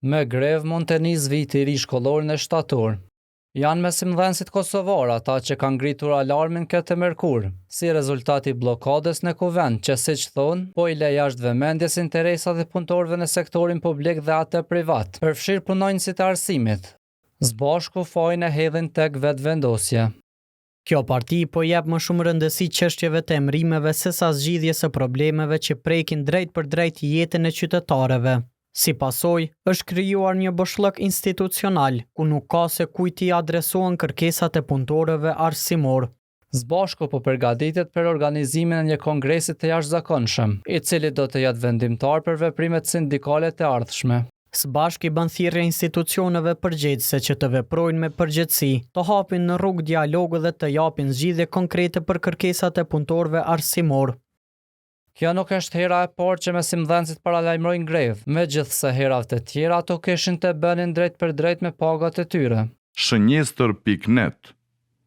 Me grev mund të nis viti i ri shkollor në shtator. Janë mësimdhënësit kosovar ata që kanë ngritur alarmin këtë mërkur, si rezultati blokades në kuvend që siç thonë, po i le jashtë vëmendjes interesat e punëtorëve në sektorin publik dhe atë privat, përfshirë punonjësit e arsimit. Zbashku fajin e hedhin tek vetëvendosja. Kjo parti po jep më shumë rëndësi çështjeve të emrimeve sesa zgjidhjes së problemeve që prekin drejt për drejt jetën e qytetarëve. Si pasojë, është krijuar një boshllëk institucional, ku nuk ka se kujt i adresohen kërkesat e punëtorëve arsimor. Zbashku po përgatitet për organizimin e një kongresi të jashtëzakonshëm, i cili do të jetë vendimtar për veprimet sindikale të ardhshme. Zbashku bën thirrje institucioneve përgjegjëse që të veprojnë me përgjegjësi, të hapin në rrugë dialogu dhe të japin zgjidhje konkrete për kërkesat e punëtorëve arsimor. Kjo nuk është hera e parë që mësimdhënësit paralajmërojnë grevë, megjithse herat e tjera ato kishin të bënin drejt për drejt me pagat e tyre. Shënjestër.net